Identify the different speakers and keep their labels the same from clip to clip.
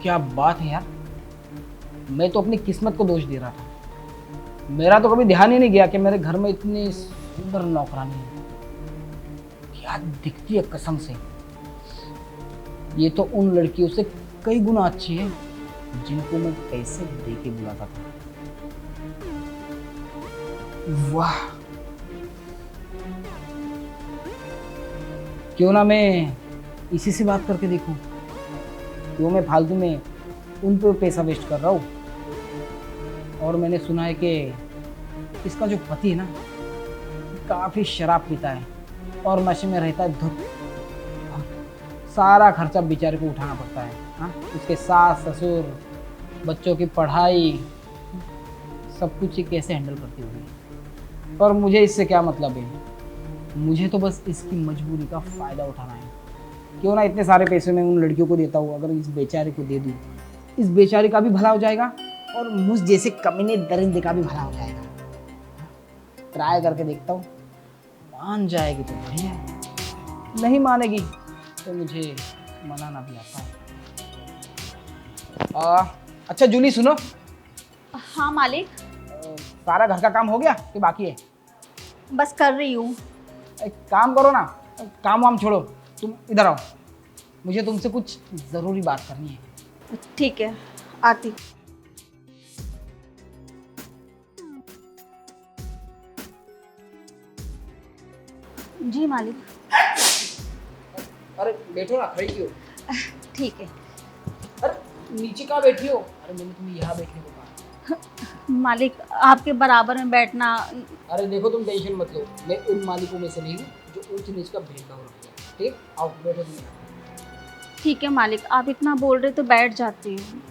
Speaker 1: क्या बात है यार, मैं तो अपनी किस्मत को दोष दे रहा था। मेरा तो कभी ध्यान ही नहीं गया कि मेरे घर में इतनी सुंदर नौकरानी है। क्या दिखती है कसम से। ये तो उन लड़कियों से कई गुना अच्छी है जिनको मैं पैसे दे के बुलाता था। वाह, क्यों ना मैं इसी से बात करके देखूं। क्यों मैं फालतू में उन पे पैसा वेस्ट कर रहा हूँ। और मैंने सुना है कि इसका जो पति है ना, काफ़ी शराब पीता है और नशे में रहता है धुत। सारा खर्चा बेचारे को उठाना पड़ता है। हाँ, उसके सास ससुर, बच्चों की पढ़ाई, सब कुछ ये कैसे हैंडल करती होगी। पर मुझे इससे क्या मतलब है, मुझे तो बस इसकी मजबूरी का फ़ायदा उठाना है। क्यों ना इतने सारे पैसे मैं उन लड़कियों को देता हूँ, अगर इस बेचारे को दे दूँ, इस बेचारे का भी भला हो जाएगा और मुझ जैसे कमीने दरिंदे का भी भला हो जाएगा। ट्राई करके देखता हूँ, मान जाएगी तो बढ़िया है, नहीं मानेगी तो मुझे मनाना भी आता है। अच्छा जूली सुनो।
Speaker 2: हाँ मालिक।
Speaker 1: सारा घर का काम हो गया कि बाकी है?
Speaker 2: बस कर रही हूँ।
Speaker 1: एक काम करो ना, काम वाम छोड़ो, तुम इधर आओ, मुझे तुमसे कुछ ज़रूरी बात करनी है।
Speaker 2: ठीक है, आती। जी मालिक।
Speaker 1: अरे बैठो ना, खड़ी क्यों?
Speaker 2: ठीक है।
Speaker 1: अरे नीचे कहाँ बैठी हो? अरे मैंने तुम्हें यहाँ बैठने को कहा।
Speaker 2: मालिक आपके बराबर में बैठना।
Speaker 1: अरे देखो तुम टेंशन मत लो, मैं उन मालिकों में से नहीं हूँ जो ऊंच नीच का भेदभाव रखते हैं। ठीक, आओ बैठो तुम।
Speaker 2: ठीक है मालिक, आप इतना बोल रहे तो बैठ जाती हूँ।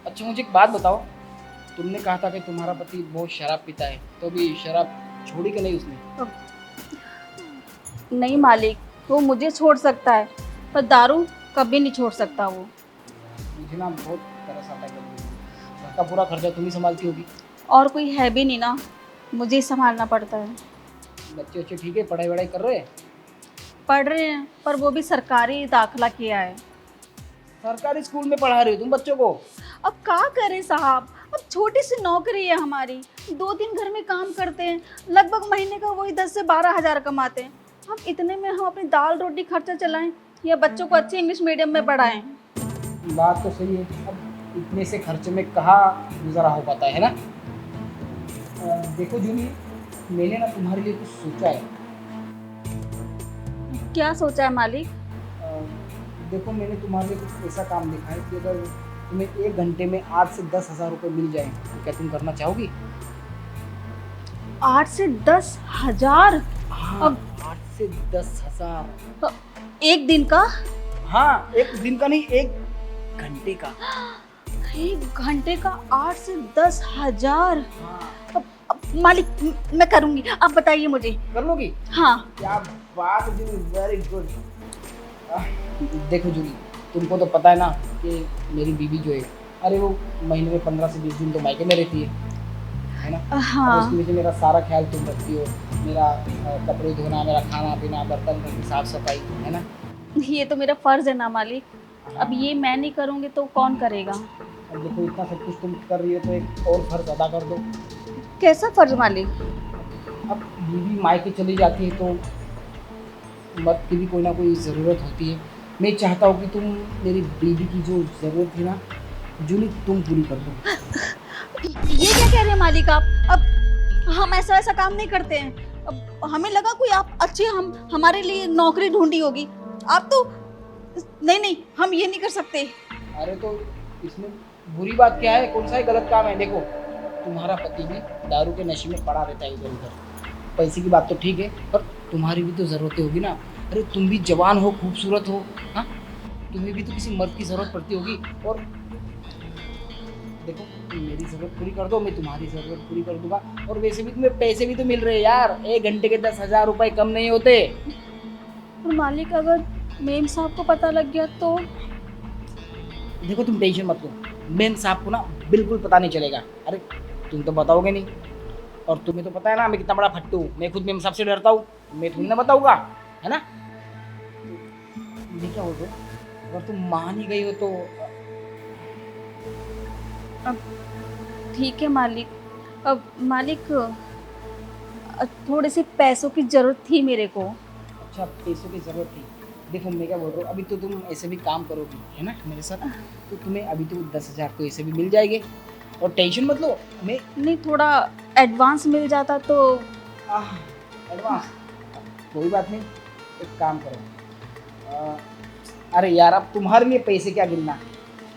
Speaker 1: अच्छा मुझे एक बात बताओ, तुमने कहा था कि तुम्हारा पति बहुत शराब पीता है, तो भी शराब छोड़ी कि नहीं उसने?
Speaker 2: नहीं मालिक, वो मुझे छोड़ सकता है पर दारू कभी नहीं छोड़ सकता वो।
Speaker 1: मुझे ना बहुत तरस आता है कभी। घर का पूरा खर्चा तुम ही संभालती होगी।
Speaker 2: और कोई है भी नहीं ना, मुझे ही संभालना पड़ता है।
Speaker 1: बच्चे बच्चे ठीक है, पढ़ाई वढ़ाई कर रहे हैं?
Speaker 2: पढ़ रहे हैं पर वो भी सरकारी दाखिला किया है।
Speaker 1: सरकारी स्कूल में पढ़ा रही हो तुम बच्चों को?
Speaker 2: अब क्या करें साहब, अब छोटी सी नौकरी है हमारी, 2 दिन घर में काम करते हैं, लगभग महीने का वही 10 से 12 हज़ार कमाते हैं। अब इतने में हम अपनी दाल रोटी खर्चा चलाएं या बच्चों को अच्छे इंग्लिश मीडियम में पढ़ाएं?
Speaker 1: बात तो सही है, अब इतने से खर्चे में कहाँ गुजारा हो पाता है ना। देखो जूली, मैंने ना तुम्हारे लिए कुछ सोचा है।
Speaker 2: क्या सोचा है मालिक?
Speaker 1: देखो मैंने तुम्हारे लिए कुछ ऐसा काम देखा है कि अगर तुम्हें 1 घंटे में 8 से 10 हज़ार रुपये मिल जाए तो क्या तुम करना चाहोगी?
Speaker 2: 8 से 10 हज़ार?
Speaker 1: हाँ,
Speaker 2: अब
Speaker 1: 8 से 10 हज़ार।
Speaker 2: एक दिन का?
Speaker 1: हाँ, 1 दिन का नहीं, 1 घंटे का।
Speaker 2: 1 घंटे का 8 से 10 हज़ार?
Speaker 1: हाँ।
Speaker 2: अब मालिक मैं करूँगी, आप बताइए मुझे।
Speaker 1: कर लोगी?
Speaker 2: हाँ।
Speaker 1: क्या बात जूली, वेरी गुड। देखो जूली, तुमको तो पता है ना कि मेरी बीवी जो है, अरे वो महीने में 15 से 20 दिन तो मायके में रहती है ना।
Speaker 2: हाँ।
Speaker 1: उसकी वजह से मेरा सारा ख्याल तुम रखती हो, मेरा कपड़े धोना, मेरा खाना पीना, बर्तन की साफ सफाई, है ना।
Speaker 2: ये तो मेरा फर्ज है ना मालिक, अब ये मैं नहीं करूँगी तो कौन करेगा?
Speaker 1: अब देखो इतना सब कुछ तुम कर रही हो तो एक और फर्ज अदा कर दो।
Speaker 2: कैसा फर्ज मालिक?
Speaker 1: अब बीवी मायके चली जाती है तो मर्द की भी कोई ना कोई ज़रूरत होती है। मैं चाहता हूँ कि तुम मेरी बीवी की जो ज़रूरत है ना जूली, तुम पूरी कर दो।
Speaker 2: ये क्या कह रहे हैं मालिक आप? अब हम ऐसा काम नहीं करते हैं। अब हमें लगा कोई आप अच्छी हमारे लिए नौकरी ढूंढी होगी। आप तो नहीं, हम ये नहीं कर सकते।
Speaker 1: अरे तो इसमें बुरी बात क्या है, कौन सा ही गलत काम है? देखो तुम्हारा पति भी दारू के नशे में पड़ा रहता है इधर उधर। पैसे की बात तो ठीक है, पर तुम्हारी भी तो ज़रूरतें होगी ना। अरे तुम भी जवान हो, खूबसूरत हो, हाँ, तुम्हें भी तो किसी मर्द की ज़रूरत पड़ती होगी। और देखो तुम मेरी ज़रूरत पूरी कर दो, मैं तुम्हारी ज़रूरत पूरी कर दूंगा। और वैसे भी तुम्हें पैसे भी तो मिल रहे हैं यार, 1 घंटे के 10 हज़ार रुपये कम नहीं होते।
Speaker 2: और मालिक अगर मेम साहब को पता लग गया तो?
Speaker 1: देखो तुम टेंशन मत लो, मेम साहब को ना बिल्कुल पता नहीं चलेगा। अरे तुम तो बताओगे नहीं, और तुम्हें तो पता है ना मैं कितना बड़ा फट्टू हूँ। मैं खुद मेम साहब से डरता हूँ, मैं थोड़ी ना बताऊँगा, है ना। ये क्या बोल रहे हो? अगर तुम मान ही गई हो तो
Speaker 2: अब ठीक है मालिक। अब मालिक थोड़े से पैसों की ज़रूरत थी मेरे को।
Speaker 1: अच्छा, पैसों की जरूरत थी। देखो मैं क्या बोल रहा हूँ, अभी तो तुम ऐसे भी काम करोगी है ना मेरे साथ, तो तुम्हें अभी तो 10,000 तो ऐसे भी मिल जाएंगे और टेंशन मत लो। मैं
Speaker 2: नहीं, थोड़ा एडवांस मिल जाता तो।
Speaker 1: एडवांस कोई बात नहीं, एक काम करो। अरे यार, अब तुम्हारे लिए पैसे क्या गिनना,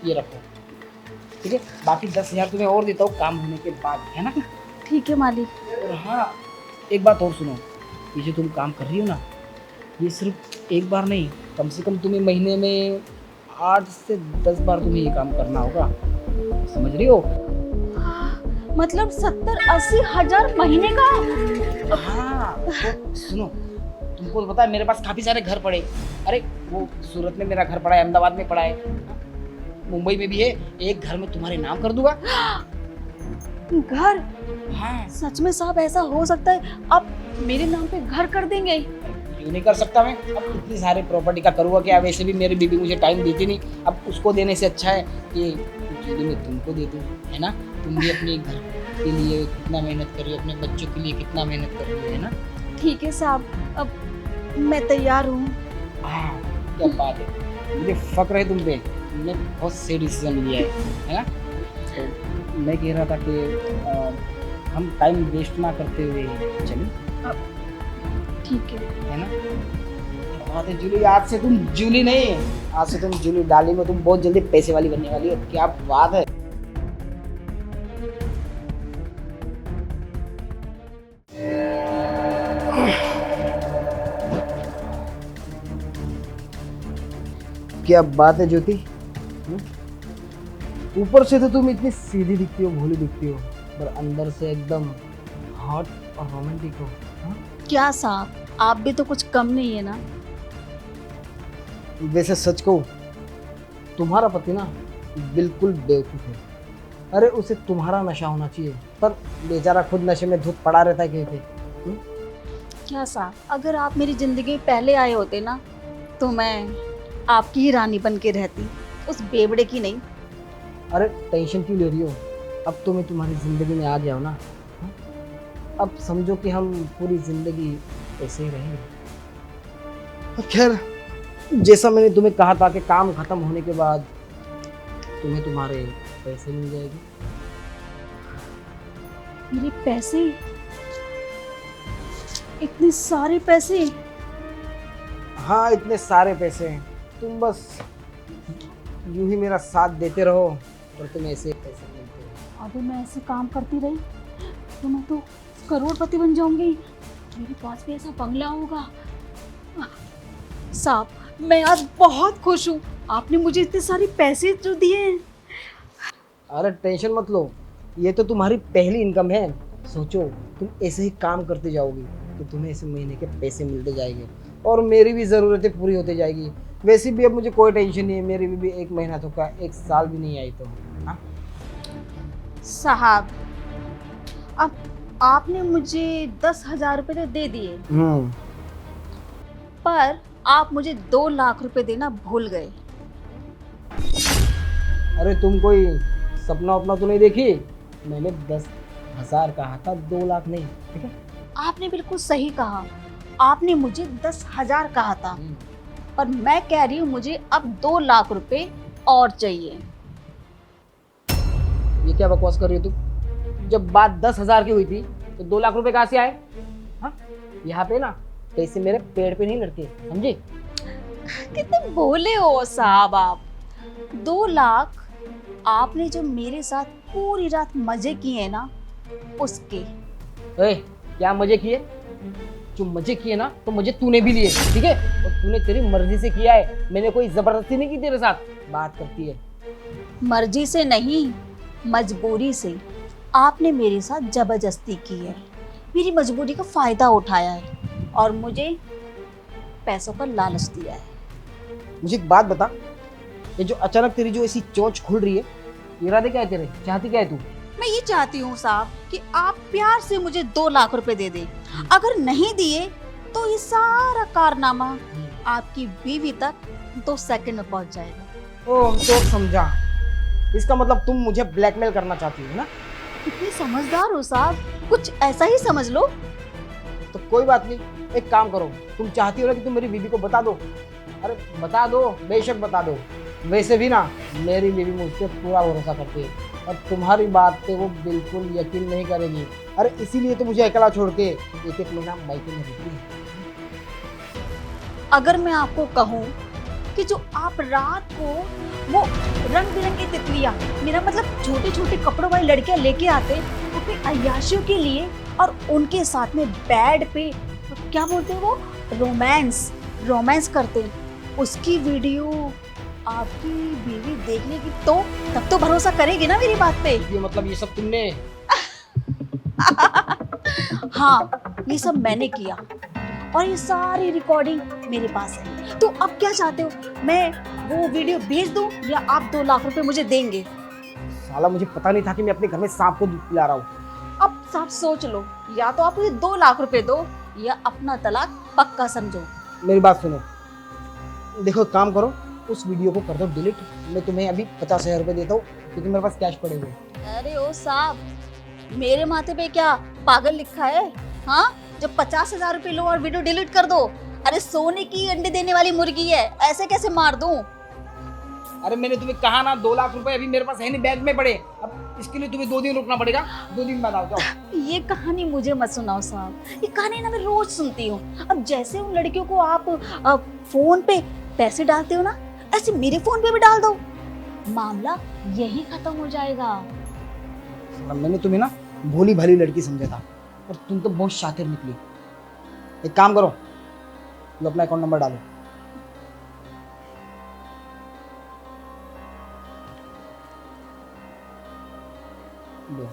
Speaker 1: ये रखो ठीक है। बाकी 10,000 तुम्हें और देता हूँ काम होने के बाद, है ना।
Speaker 2: ठीक है मालिक।
Speaker 1: और हाँ, एक बात और सुनो, ये जो तुम काम कर रही हो ना, ये सिर्फ एक बार नहीं, कम से कम तुम्हें महीने में 8 से 10 बार तुम्हें ये काम करना होगा, समझ रही हो।
Speaker 2: मतलब 70-80 हजार महीने का।
Speaker 1: हाँ तो सुनो, तुमको तो पता है मेरे पास काफ़ी सारे घर पड़े। अरे वो सूरत में मेरा घर पड़ा है, अहमदाबाद में पड़ा है, मुंबई में भी है। एक घर में तुम्हारे नाम कर दूंगा।
Speaker 2: घर?
Speaker 1: हाँ,
Speaker 2: सच में साहब ऐसा हो सकता है? आप मेरे नाम पे घर कर देंगे?
Speaker 1: क्यों नहीं कर सकता मैं। अब इतनी सारे प्रॉपर्टी का करूँगा क्या, वैसे भी मेरी बीबी मुझे टाइम देती नहीं। अब उसको देने से अच्छा है कि एक्चुअली मैं तुमको दे दूँ, है ना। तुम भी अपने घर के लिए कितना मेहनत कर रही हो, अपने बच्चों के लिए कितना मेहनत कर रही हो, है ना।
Speaker 2: ठीक है साहब, अब मैं तैयार हूँ।
Speaker 1: हाँ, क्या बात है, मुझे फक्र है तुम पे, तुमने बहुत सही डिसीजन लिया है ना। तो मैं कह रहा था कि हम टाइम वेस्ट ना करते हुए चलें,
Speaker 2: ठीक
Speaker 1: है ना। बात है जूली, आज से तुम जूली नहीं, आज से तुम जूली डाली में तुम बहुत जल्दी पैसे वाली बनने वाली हो। क्या बात है। क्या बात है ज्योति, ऊपर से तो तुम इतनी सीधी दिखती हो, भोली दिखती हो, पर अंदर से एकदम हॉट और रोमांटिक हो। हाँ?
Speaker 2: क्या साहब, आप भी तो कुछ कम नहीं है ना।
Speaker 1: वैसे सच कहूं, तुम्हारा पति ना बिल्कुल बेवकूफ़ है। अरे उसे तुम्हारा नशा होना चाहिए, पर बेचारा खुद नशे में धुत पड़ा रहता है कहीं पे।
Speaker 2: क्या साहब, अगर आप मेरी ज़िंदगी में पहले आए होते ना, तो मैं आपकी ही रानी बन के रहती, उस बेवड़े की नहीं।
Speaker 1: अरे टेंशन क्यों ले रही हो, अब तो मैं तुम्हारी ज़िंदगी में आ गया हूँ ना। हाँ? अब समझो कि हम पूरी ज़िंदगी ऐसे ही रहेंगे। खैर, जैसा मैंने तुम्हें कहा था कि काम खत्म होने के बाद तुम्हें तुम्हारे पैसे मिल जाएंगे।
Speaker 2: मेरे पैसे? इतने सारे पैसे?
Speaker 1: हाँ, इतने सारे पैसे हैं, तुम बस यूं ही मेरा साथ देते रहो और तुम्हें ऐसे पैसे मिलते रहो।
Speaker 2: अगर मैं ऐसे काम करती रही तो मैं तो करोड़पति बन जाऊंगी, मेरे पास भी ऐसा बंगला होगा। साहब, मैं आज बहुत खुश हूँ, आपने मुझे इतने सारे पैसे जो दिए हैं।
Speaker 1: अरे टेंशन मत लो, ये तो तुम्हारी पहली इनकम है। सोचो तुम ऐसे ही काम करते जाओगी तो तुम्हें ऐसे महीने के पैसे मिलते जाएंगे और मेरी भी ज़रूरतें पूरी होती जाएगी। वैसे भी अब मुझे कोई टेंशन नहीं है, मेरी भी एक महीना तो का, एक साल भी नहीं आई तो। हाँ
Speaker 2: साहब, अब आपने मुझे 10,000 रुपये तो दे दिए, पर आप मुझे 2 लाख रुपए देना भूल गए।
Speaker 1: अरे तुम कोई सपना अपना तो नहीं देखी, मैंने 10,000 कहा था, 2 लाख नहीं, ठीक है।
Speaker 2: आपने बिल्कुल सही कहा, आपने मुझे 10,000 कहा था, पर मैं कह रही हूँ मुझे अब 2 लाख रुपए और चाहिए।
Speaker 1: ये क्या बकवास कर रही हो तुम, जब बात 10,000 की हुई थी तो 2 लाख रुपए कहाँ से आए। हाँ, यहाँ पे ना पैसे मेरे पेड़ पे नहीं लड़के, समझे।
Speaker 2: कितने बोले हो साहब आप। 2 लाख आपने जो मेरे साथ पूरी रात मजे किए ना, उसके।
Speaker 1: क्या मजे किए, जो मजे किए ना तो मुझे तूने भी लिए, ठीक है। और तूने तेरी मर्जी से किया है, मैंने कोई जबरदस्ती नहीं की तेरे साथ। बात करती है
Speaker 2: मर्जी से नहीं, मजबूरी से। आपने मेरे साथ जबरदस्ती की है, मेरी मजबूरी का फायदा उठाया है और मुझे पैसों का लालच दिया है।
Speaker 1: मुझे एक बात बता, ये जो अचानक तेरी जो ऐसी चोंच खुल रही है, इरादे क्या है तेरे, चाहती क्या है तू।
Speaker 2: मैं ये चाहती हूँ साहब कि आप प्यार से मुझे 2 लाख रुपए दे दें। अगर नहीं दिए तो ये सारा कारनामा आपकी बीवी तक तो सेकंड में पहुंच जाएगा।
Speaker 3: ओ तो समझा, इसका मतलब तुम मुझे ब्लैकमेल करना चाहती हो ना?
Speaker 2: कितने समझदार हो साहब, कुछ ऐसा ही समझ लो।
Speaker 3: तो कोई बात नहीं, एक काम करो, तुम चाहती हो ना कि तुम मेरी बीवी को बता दो, अरे बता दो, बेशक बता दो। वैसे भी ना मेरी बीवी मुझ पे पूरा भरोसा करती है और तुम्हारी बात पे वो बिल्कुल यकीन नहीं करेगी। अरे इसीलिए तो मुझे अकेला छोड़ के एक एक महीना मायके में रहती है।
Speaker 2: अगर मैं आपको कहूँ कि जो आप रात को वो रंग बिरंगी तितलियां, मेरा मतलब छोटे छोटे कपड़ों वाली लड़कियां लेके आते अपनी अय्याशियों के लिए और उनके साथ में बेड पे क्या बोलते हैं वो, रोमांस करते, उसकी वीडियो आपकी बीवी देख लेगी तो तब तो भरोसा करेगी ना मेरी बात पे।
Speaker 3: ये मतलब ये सब तुमने?
Speaker 2: हाँ, ये सब मैंने किया और ये सारी रिकॉर्डिंग मेरे पास है। तो अब क्या चाहते हो, मैं वो वीडियो भेज दूं या आप 2 लाख रुपए मुझे देंगे?
Speaker 3: साला मुझे पता नहीं था कि मैं अपने घर में सांप को दूध पिला रहा हूँ।
Speaker 2: अब साफ सोच लो, या तो आप मुझे 2 लाख रुपए दो या अपना तलाक पक्का समझो।
Speaker 3: मेरी बात सुनो, देखो एक काम करो, उस वीडियो को कर दो डिलीट। मैं तुम्हें अभी 50,000 रुपये देता हूँ क्योंकि मेरे पास कैश पड़े हुए।
Speaker 2: अरे ओ साहब, मेरे माथे पे क्या पागल लिखा है? हाँ, जब 50,000 रुपए लो और वीडियो डिलीट कर दो। अरे सोने की अंडे देने वाली मुर्गी है, ऐसे कैसे मार दूं?
Speaker 3: अरे मैंने तुम्हें कहा ना 2 लाख रुपए अभी मेरे पास है नहीं, बैग में पड़े। अब इसके लिए तुम्हें 2 दिन रुकना पड़ेगा, 2 दिन बाद आओ जाओ।
Speaker 2: ये कहानी मुझे मत सुनाओ साहब, ये कहानी ना मैं रोज सुनती हूँ। अब जैसे उन लड़कियों को आप फोन पे पैसे डालते हो ना, ऐसे मेरे फोन पे भी डाल दो, मामला यही खत्म हो जाएगा।
Speaker 3: मैंने तुम्हें ना भोली भाली लड़की समझा था और तुम तो बहुत शातिर निकली। एक काम करो, लो अपना अकाउंट नंबर डालो। लो,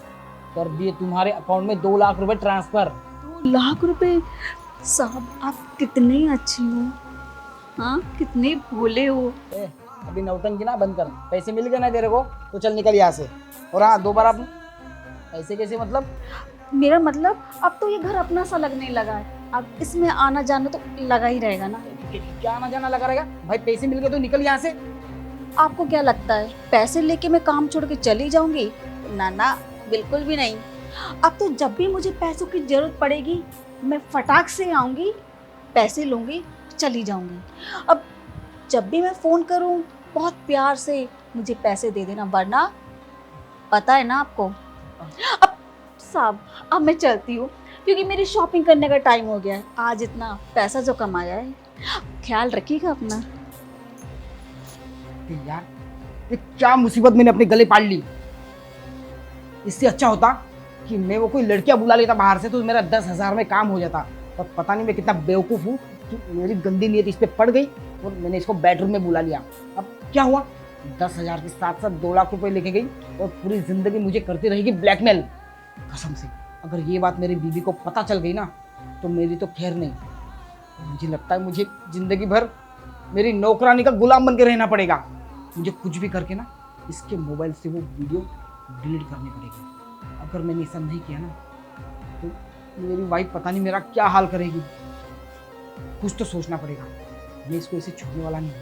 Speaker 3: कर दिए तुम्हारे अकाउंट में 2 लाख रुपए ट्रांसफर।
Speaker 2: 2 लाख रुपए? साहब आप कितने अच्छे हो, हाँ कितने भोले हो।
Speaker 3: अभी नौटंकी ना बंद कर, पैसे मिल गए ना तेरे को तो चल निकल यहाँ से। और हाँ, दोबारा ऐसे कैसे मतलब?
Speaker 2: मेरा मतलब अब तो ये घर अपना सा लगने लगा है, अब इसमें आना जाना तो लगा ही रहेगा ना।
Speaker 3: क्या आना जाना लगा रहेगा भाई? पैसे मिल गए तो निकल यहाँ से।
Speaker 2: आपको क्या लगता है पैसे लेके मैं काम छोड़ के चली जाऊंगी? ना ना, बिल्कुल भी नहीं। अब तो जब भी मुझे पैसों की जरूरत पड़ेगी मैं फटाक से आऊंगी, पैसे लूंगी, चली जाऊंगी। अब जब भी मैं फोन करूं बहुत प्यार से मुझे पैसे दे देना, वरना पता है ना आपको। अब साहब अब मैं चलती हूँ क्योंकि मेरी शॉपिंग करने का टाइम हो गया है। आज इतना पैसा जो कमाया है, ख्याल रखिएगा अपना।
Speaker 3: यार ये क्या मुसीबत मैंने अपने गले पाल ली। इससे अच्छा होता कि मैं वो कोई लड़कियां बुला लेता बाहर से तो मेरा 10,000 में काम हो जाता। पर पता नहीं मैं कितना बेवकूफ़ हूँ कि मेरी गंदी नीयत इस पे पड़ गई और मैंने इसको बेडरूम में बुला लिया। अब क्या हुआ, 10,000 के साथ साथ 2 लाख रुपए लेके गई और पूरी जिंदगी मुझे करती रहेगी ब्लैकमेल। कसम से अगर ये बात मेरी बीवी को पता चल गई ना तो मेरी तो खैर नहीं। मुझे लगता है मुझे जिंदगी भर मेरी नौकरानी का गुलाम बन के रहना पड़ेगा। मुझे कुछ भी करके ना इसके मोबाइल से वो वीडियो डिलीट करनी पड़ेगी। अगर मैंने ऐसा नहीं किया ना तो मेरी वाइफ पता नहीं मेरा क्या हाल करेगी। कुछ तो सोचना पड़ेगा, मैं इसको ऐसे छोड़ने वाला नहीं हूँ।